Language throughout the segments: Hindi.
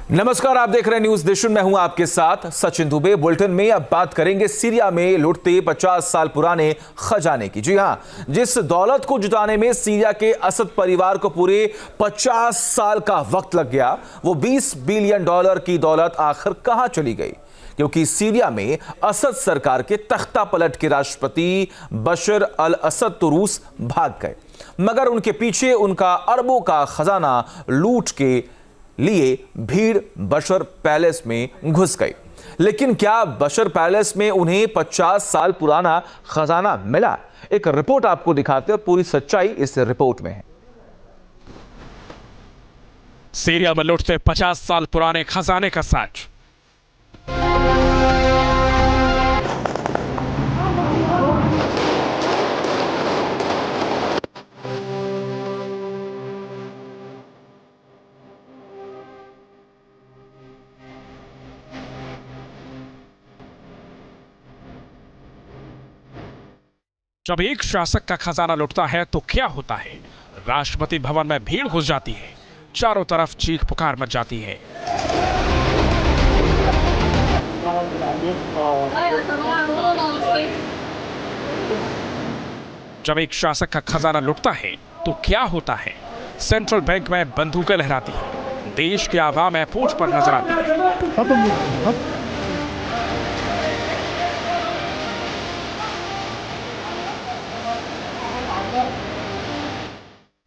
नमस्कार, आप देख रहे हैं न्यूज नेशन। मैं हूं आपके साथ सचिन दुबे। बुलेटिन में अब बात करेंगे सीरिया में लुटते 50 साल पुराने खजाने की। जी हां, जिस दौलत को जुटाने में सीरिया के असद परिवार को पूरे 50 साल का वक्त लग गया, वो $20 बिलियन की दौलत आखिर कहां चली गई? क्योंकि सीरिया में असद सरकार के तख्ता पलट के राष्ट्रपति बशर अल असद तो रूस भाग गए, मगर उनके पीछे उनका अरबों का खजाना लूट के लिए भीड़ बशर पैलेस में घुस गई। लेकिन क्या बशर पैलेस में उन्हें 50 साल पुराना खजाना मिला? एक रिपोर्ट आपको दिखाते हैं और पूरी सच्चाई इस रिपोर्ट में है। सीरिया में लुटते 50 साल पुराने खजाने का सच। जब एक शासक का खजाना लुटता है तो क्या होता है? राष्ट्रपति भवन में भीड़ घुस जाती है, चारों तरफ चीख पुकार मच जाती है। जब एक शासक का खजाना लुटता है तो क्या होता है? सेंट्रल बैंक में बंदूकें लहराती हैं, देश के आवाम एयरपोर्ट पर नजर आती है।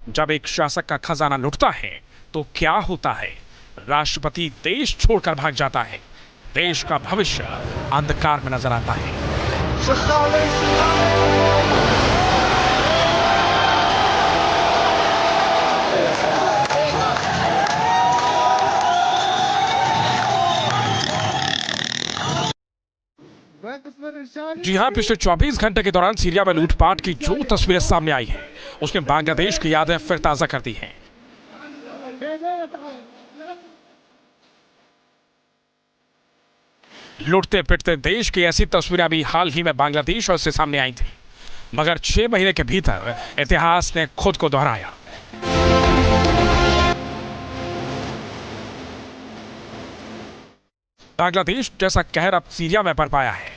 जब एक शासक का खजाना लुटता है तो क्या होता है? राष्ट्रपति देश छोड़कर भाग जाता है, देश का भविष्य अंधकार में नजर आता है। जी हां, पिछले 24 घंटे के दौरान सीरिया में लूटपाट की जो तस्वीरें सामने आई हैं, उसने बांग्लादेश की यादें फिर ताजा कर दी हैं। लूटते पिटते देश की ऐसी तस्वीरें भी हाल ही में बांग्लादेश से सामने आई थी, मगर 6 महीने के भीतर इतिहास ने खुद को दोहराया। बांग्लादेश जैसा कहर अब सीरिया में बरपाया है।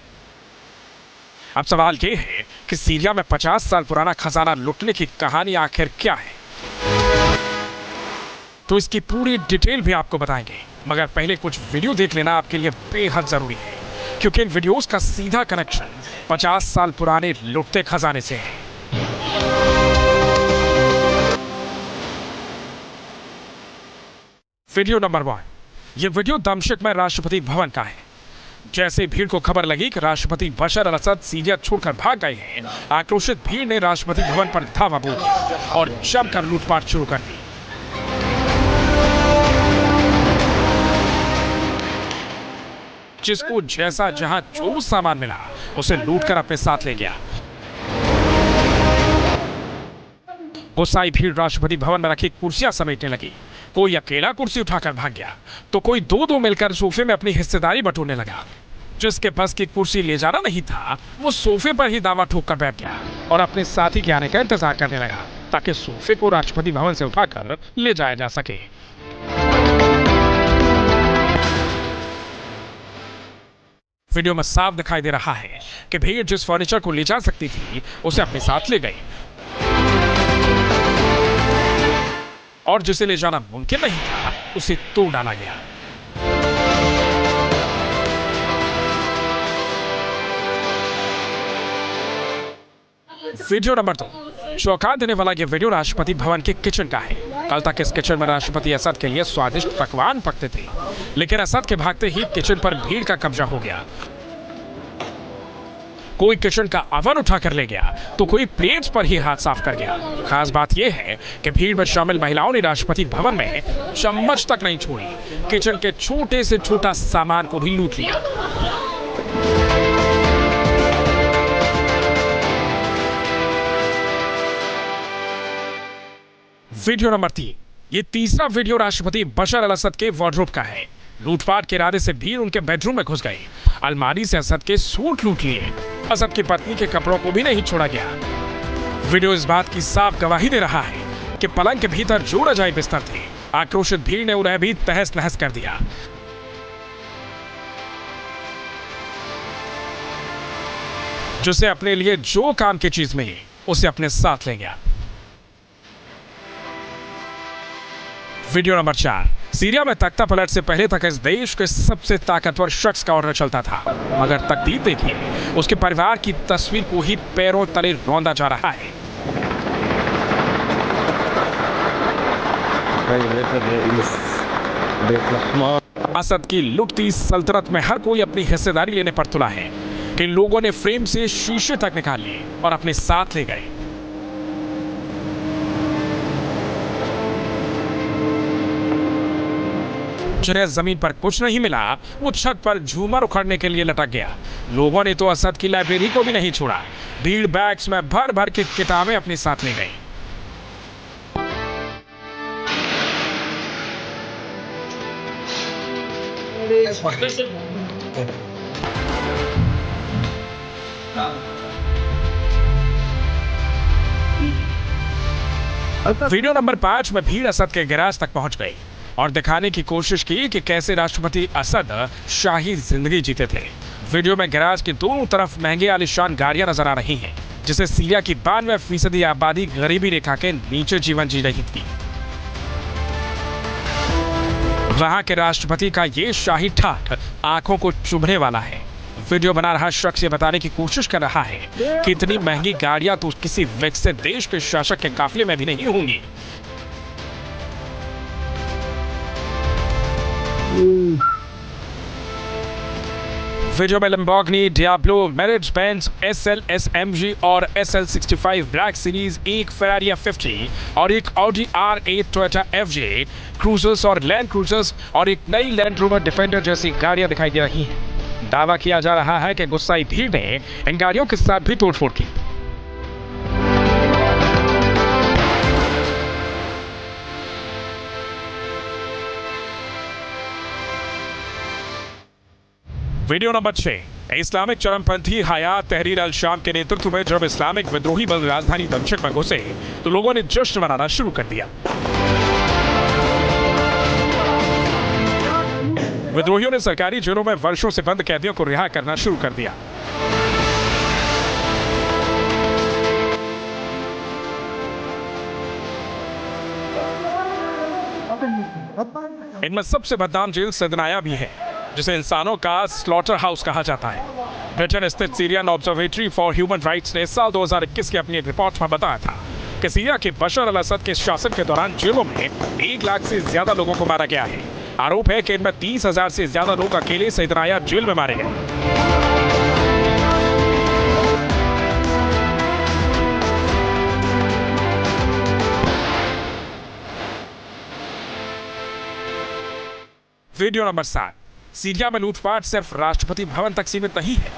अब सवाल यह है कि सीरिया में 50 साल पुराना खजाना लुटने की कहानी आखिर क्या है? तो इसकी पूरी डिटेल भी आपको बताएंगे, मगर पहले कुछ वीडियो देख लेना आपके लिए बेहद जरूरी है, क्योंकि इन वीडियोस का सीधा कनेक्शन 50 साल पुराने लुटते खजाने से है। Video number 1। यह वीडियो दमिश्क में राष्ट्रपति भवन का है। जैसे भीड़ को खबर लगी कि राष्ट्रपति बशर अल असद सीरिया छोड़कर भाग गए हैं, आक्रोशित भीड़ ने राष्ट्रपति भवन पर धावा बोल दिया और जमकर लूटपाट शुरू कर दी। जिसको जैसा जहां जो सामान मिला उसे लूटकर अपने साथ ले गया। गुस्साई भीड़ राष्ट्रपति भवन में रखी कुर्सियां समेटने लगी। कोई अकेला कुर्सी उठाकर भाग गया तो कोई दो मिलकर सोफे में अपनी हिस्सेदारी बटोरने लगा। जिसके पास की कुर्सी ले जाना नहीं था, वो सोफे पर ही दावा ठोक कर बैठ गया और अपने साथी के आने का इंतजार करने लगा ताकि सोफे को राष्ट्रपति भवन से उठाकर ले जाया जा सके। वीडियो में साफ दिखाई दे रहा है कि भीड़ जिस फर्नीचर को ले जा सकती थी उसे अपने साथ ले गई, और जिसे ले जाना मुमकिन नहीं था उसे तोड़ डाला गया। Video number 2। चौंका देने वाला यह वीडियो राष्ट्रपति भवन के किचन का है। कल तक इस किचन में राष्ट्रपति असद के लिए स्वादिष्ट पकवान पकते थे, लेकिन असद के भागते ही किचन पर भीड़ का कब्जा हो गया। कोई किचन का अवन उठाकर ले गया तो कोई प्लेट्स पर ही हाथ साफ कर गया। खास बात यह है कि भीड़ में शामिल महिलाओं ने राष्ट्रपति भवन में चम्मच तक नहीं छोड़ी, किचन के छोटे से छोटा सामान को भी लूट लिया। Video number 3। ये तीसरा वीडियो राष्ट्रपति बशर अल असद के वार्डरोब का है। लूटपाट के इरादे से भीड़ उनके बेडरूम में घुस गई, अलमारी से असद के सूट लूट लिए। असद की पत्नी के कपड़ों को भी नहीं छोड़ा गया। वीडियो इस बात की साफ गवाही दे रहा है कि पलंग के भीतर जो रजाई बिस्तर थे आक्रोशित भीड़ ने उन्हें भी तहस नहस कर दिया। जिसे अपने लिए जो काम की चीज मिली उसे अपने साथ ले गया। Video number 4। सीरिया में तख्ता पलट से पहले तक इस देश के सबसे ताकतवर शख्स का ऑर्डर चलता था, मगर तकदीर देखिए, उसके परिवार की तस्वीर को ही पैरों तले रौंदा जा रहा है। असद की लुटती सल्तनत में हर कोई अपनी हिस्सेदारी लेने पर तुला है कि लोगों ने फ्रेम से शीशे तक निकाल लिए और अपने साथ ले गए। जिन्हें जमीन पर कुछ नहीं मिला, वो छत पर झूमर उखाड़ने के लिए लटक गया। लोगों ने तो असद की लाइब्रेरी को भी नहीं छोड़ा। भीड़ बैग्स में भर भर के किताबें अपने साथ ले गई। वीडियो नंबर 5 में भीड़ असद के गैराज तक पहुंच गई और दिखाने की कोशिश की कि कैसे राष्ट्रपति असद शाही जिंदगी जीते थे। वीडियो में गैराज के दोनों तरफ महंगे आलीशान गाड़ियां नजर आ रही हैं, जिसे सीरिया की 92% आबादी गरीबी रेखा के नीचे जीवन जी रही थी। वहां के राष्ट्रपति का ये शाही ठाठ आंखों को चुभने वाला है। वीडियो बना रहा शख्स ये बताने की कोशिश कर रहा है कि इतनी महंगी गाड़ियां तो किसी विकसित देश के शासक के काफिले में भी नहीं होंगी। वीडियो में Lamborghini, Diablo, merits Benz, SL SMG और SL65 ब्लैक सीरीज, एक फेरारी F50 और एक Audi R8 Toyota FJ cruisers और लैंड क्रूजर्स और एक नई लैंड रोवर डिफेंडर जैसी गाड़ियां दिखाई दे रही हैं। दावा किया जा रहा है कि गुस्साई भीड़ ने इन गाड़ियों के साथ भी तोड़फोड़ की। Video number 6। इस्लामिक चरमपंथी हयात तहरीर अल शाम के नेतृत्व में जब इस्लामिक विद्रोही बल राजधानी दमिश्क में घुसे तो लोगों ने जश्न मनाना शुरू कर दिया। विद्रोहियों ने सरकारी जेलों में वर्षों से बंद कैदियों को रिहा करना शुरू कर दिया। इनमें सबसे बदनाम जेल सदनाया भी है, जिसे इंसानों का स्लॉटर हाउस कहा जाता है। ब्रिटेन स्थित Syrian observatory for human rights ने साल 2021 की अपनी एक रिपोर्ट में बताया था कि सीरिया के बशर अल असद के शासन के दौरान जेलों में 1 लाख से ज्यादा लोगों को मारा गया है। आरोप है कि इनमें 30,000 से ज्यादा लोग अकेले सदनाया जेल में मारे गए। Video number 7। सीरिया में लूटपाट सिर्फ राष्ट्रपति भवन तक सीमित नहीं है,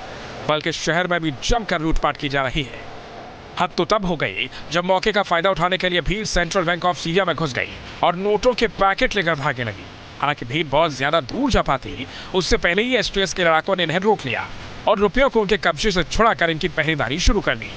बल्कि शहर में भी जमकर लूटपाट की जा रही है। हद तो तब हो गई जब मौके का फायदा उठाने के लिए भीड़ सेंट्रल बैंक ऑफ सीरिया में घुस गई और नोटों के पैकेट लेकर भागने लगी। हालांकि भीड़ बहुत ज्यादा दूर जा पाती उससे पहले ही STS के लड़ाकों ने इन्हें रोक लिया और रुपयों को उनके कब्जे से छुड़ाकर इनकी पहरेदारी शुरू कर दी।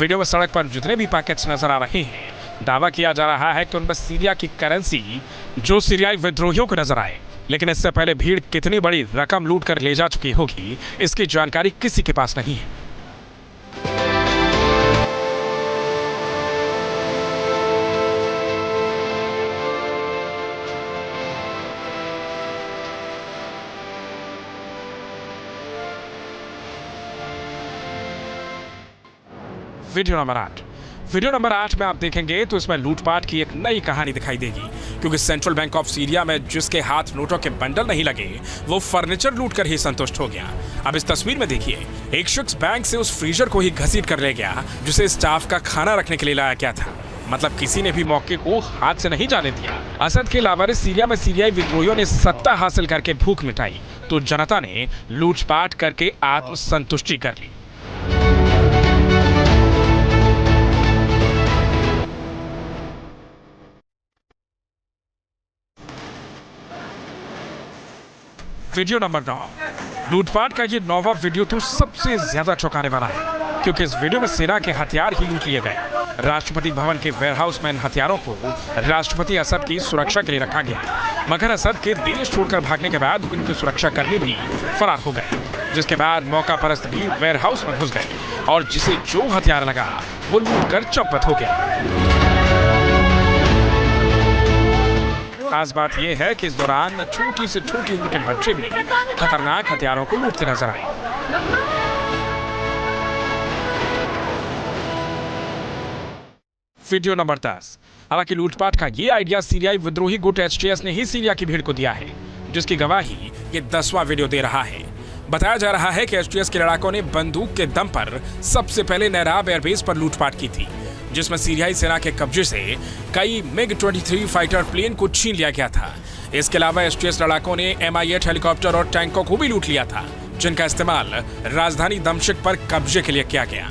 वीडियो में सड़क पर जितने भी पैकेट्स नजर आ रहे हैं, दावा किया जा रहा है कि उनमें सीरिया की करेंसी जो सीरियाई विद्रोहियों को नजर आए। लेकिन इससे पहले भीड़ कितनी बड़ी रकम लूट कर ले जा चुकी होगी, इसकी जानकारी किसी के पास नहीं है। Video number 8। वीडियो नंबर 8 में आप देखेंगे तो इसमें लूटपाट की एक नई कहानी दिखाई देगी, क्योंकि सेंट्रल बैंक ऑफ सीरिया में जिसके हाथ नोटों के बंडल नहीं लगे वो फर्नीचर लूट कर ही संतुष्ट हो गया। अब इस तस्वीर में देखिए, एक शख्स बैंक से उस फ्रीजर को ही घसीट कर ले गया जिसे स्टाफ का खाना रखने के लिए लाया गया था। मतलब किसी ने भी मौके को हाथ से नहीं जाने दिया। असद के लावारिस सीरिया में सीरियाई विद्रोहियों ने सत्ता हासिल करके भूख मिटाई तो जनता ने लूटपाट करके आत्मसंतुष्टि कर ली। Video number 9। लूटपाट का ये 9वां वीडियो तो सबसे ज्यादा चौंकाने वाला है। क्योंकि इस वीडियो में सेना के हथियार ही लूट लिए गए। राष्ट्रपति भवन के वेयरहाउस में इन हथियारों को राष्ट्रपति असद की सुरक्षा के लिए रखा गया, मगर असद के देश छोड़कर भागने के बाद उनके सुरक्षाकर्मी भी फरार हो गए, जिसके बाद मौका परस्त भी वेयरहाउस में घुस गए और जिसे जो हथियार लगा वो लूट कर चौपट हो गया। खास बात यह है कि इस दौरान छोटी से छोटी उम्र के बच्चे भी खतरनाक हथियारों को लूटते नजर आए। Video number 10। हालांकि लूटपाट का ये आइडिया सीरियाई विद्रोही गुट HTS ने ही सीरिया की भीड़ को दिया है, जिसकी गवाही ये 10वां वीडियो दे रहा है। बताया जा रहा है कि HTS के लड़ाकों ने बंदूक के दम पर सबसे पहले नैराब एयरबेस पर लूटपाट की थी, जिसमें सीरियाई सेना के कब्जे से कई MiG-23 फाइटर प्लेन को छीन लिया गया था। इसके अलावा HTS लड़ाकों ने Mi-8 हेलीकॉप्टर और टैंकों को भी लूट लिया था, जिनका इस्तेमाल राजधानी दमिश्क पर कब्जे के लिए किया गया।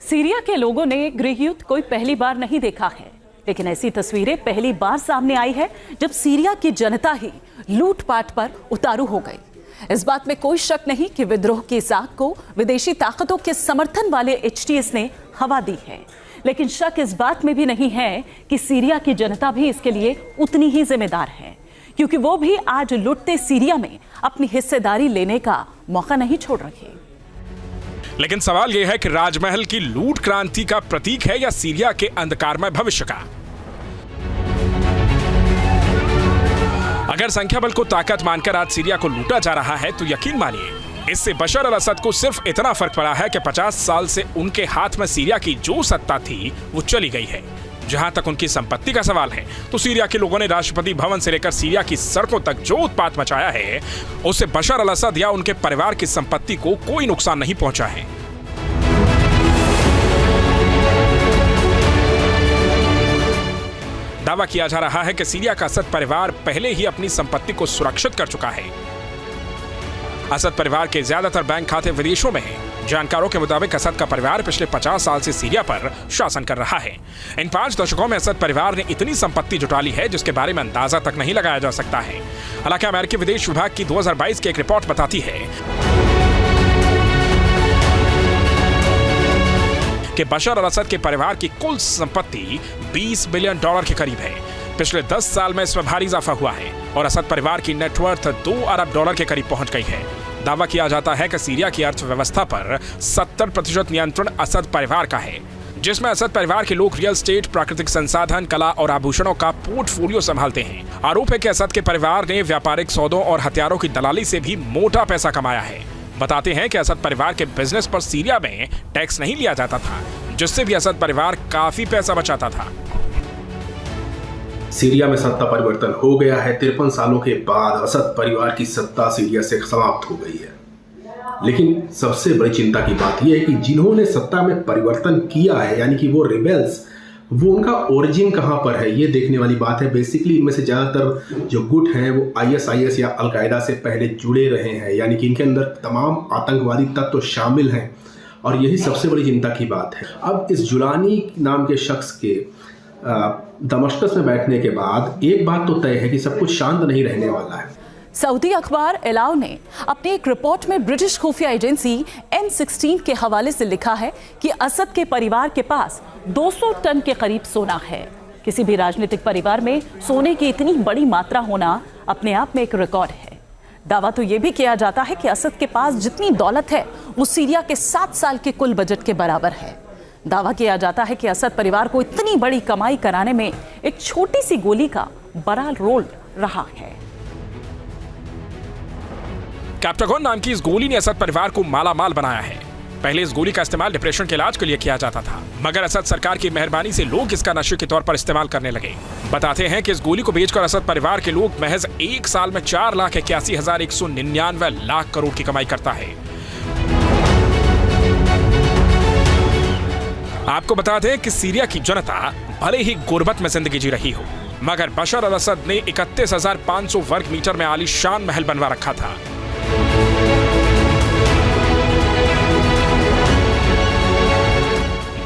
सीरिया के लोगों ने गृह युद्ध कोई पहली बार नहीं देखा है, लेकिन ऐसी तस्वीरें पहली बार सामने आई है जब सीरिया की जनता ही लूटपाट पर उतारू हो गई। इस बात में कोई शक नहीं कि विद्रोह की साख को विदेशी ताकतों के समर्थन वाले HTS ने हवा दी है, लेकिन शक इस बात में भी नहीं है कि सीरिया की जनता भी इसके लिए उतनी ही जिम्मेदार है, क्योंकि वो भी आज लुटते सीरिया में अपनी हिस्सेदारी लेने का मौका नहीं छोड़ रही। लेकिन सवाल यह है कि राजमहल की लूट क्रांति का प्रतीक है या सीरिया के अंधकारमय भविष्य का। अगर संख्या बल को ताकत मानकर आज सीरिया को लूटा जा रहा है तो यकीन मानिए इससे बशर अल असद को सिर्फ इतना फर्क पड़ा है कि 50 साल से उनके हाथ में सीरिया की जो सत्ता थी वो चली गई है। जहां तक उनकी संपत्ति का सवाल है तो सीरिया के लोगों ने राष्ट्रपति भवन से लेकर सीरिया की सड़कों तक जो उत्पात मचाया है उससे बशर अल असद या उनके परिवार की संपत्ति को कोई नुकसान नहीं पहुंचा है। दावा किया जा रहा है कि सीरिया का असद परिवार पहले ही अपनी संपत्ति को सुरक्षित कर चुका है। असद परिवार के ज्यादातर बैंक खाते विदेशों में हैं। जानकारों के मुताबिक असद का परिवार पिछले 50 साल से सीरिया पर शासन कर रहा है। इन 5 दशकों में असद परिवार ने इतनी संपत्ति जुटा ली है जिसके बारे में अंदाजा तक नहीं लगाया जा सकता है। हालांकि अमेरिकी विदेश विभाग की 2022 की एक रिपोर्ट बताती है कि बशर अल असद के परिवार की कुल संपत्ति $20 बिलियन के करीब है। पिछले 10 साल में इसमें भारी इजाफा हुआ है और असद परिवार की नेटवर्थ $2 अरब के करीब पहुंच गई है। दावा किया जाता है कि सीरिया की अर्थव्यवस्था पर 70% नियंत्रण असद परिवार का है, जिसमें असद परिवार के लोग रियल एस्टेट, प्राकृतिक संसाधन, कला और आभूषणों का पोर्टफोलियो संभालते हैं। आरोप है कि असद के परिवार ने व्यापारिक सौदों और हथियारों की दलाली से भी मोटा पैसा कमाया है। बताते हैं कि असद परिवार के बिजनेस पर सीरिया में टैक्स नहीं लिया जाता था, जिससे भी असद परिवार काफी पैसा बचाता था। सीरिया में सत्ता परिवर्तन हो गया है। 53 सालों के बाद असद परिवार की सत्ता सीरिया से समाप्त हो गई है। लेकिन सबसे बड़ी चिंता की बात यह है कि जिन्होंने सत्ता में परिवर्तन किया है, यानी कि वो रिबेल्स, वो उनका ओरिजिन कहां पर है, ये देखने वाली बात है। बेसिकली इनमें से ज़्यादातर जो गुट हैं वो ISIS या अलकायदा से पहले जुड़े रहे हैं, यानी कि इनके अंदर तमाम आतंकवादी तत्व शामिल हैं, और यही सबसे बड़ी चिंता की बात है। अब इस जुलानी नाम के शख्स के दमिश्क में बैठने के बाद एक बात तो तय है कि सब कुछ शांत नहीं रहने वाला है। सऊदी अखबार एलाव ने अपनी एक रिपोर्ट में ब्रिटिश खुफिया एजेंसी M16 के हवाले से लिखा है कि असद के परिवार के पास 200 टन के करीब सोना है। किसी भी राजनीतिक परिवार में सोने की इतनी बड़ी मात्रा होना अपने आप में एक रिकॉर्ड है। दावा तो यह भी किया जाता है कि असद के पास जितनी दौलत है वो सीरिया के 7 साल के कुल बजट के बराबर है। दावा किया जाता है कि असद परिवार को इतनी बड़ी कमाई कराने में एक छोटी सी गोली का बड़ा रोल रहा है। कैप्टागन नाम की इस गोली ने असद परिवार को मालामाल बनाया है। पहले इस गोली का इस्तेमाल डिप्रेशन के इलाज के लिए किया जाता था, मगर असद सरकार की मेहरबानी से लोग इसका नशे के तौर पर इस्तेमाल करने लगे। बताते हैं कि इस गोली को बेचकर असद परिवार के लोग महज एक साल में 4,81,199 लाख करोड़ की कमाई करता है। आपको बता दें कि सीरिया की जनता भले ही गुर्बत में जिंदगी जी रही हो, मगर बशर अल असद ने 31,500 वर्ग मीटर में आलीशान महल बनवा रखा था।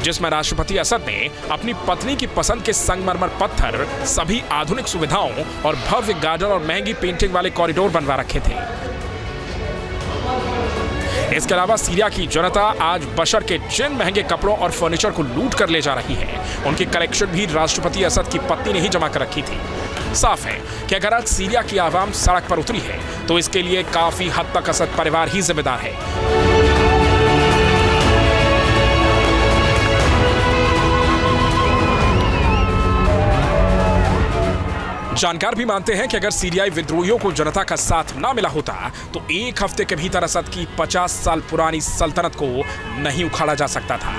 जिसमें राष्ट्रपति असद ने अपनी पत्नी की पसंद के संगमरमर पत्थर, सभी आधुनिक सुविधाओं और भव्य गार्डन और महंगी पेंटिंग वाले कॉरिडोर बनवा रखे थे। इसके अलावा सीरिया की जनता आज बशर के जिन महंगे कपड़ों और फर्नीचर को लूट कर ले जा रही है, उनकी कलेक्शन भी राष्ट्रपति असद की पत्नी ने ही जमा कर रखी थी। साफ है कि अगर आज सीरिया की आवाम सड़क पर उतरी है तो इसके लिए काफी हद तक असद परिवार ही जिम्मेदार है। जानकार भी मानते हैं कि अगर सीरियाई विद्रोहियों को जनता का साथ ना मिला होता तो एक हफ्ते के भीतर असद की 50 साल पुरानी सल्तनत को नहीं उखाड़ा जा सकता था।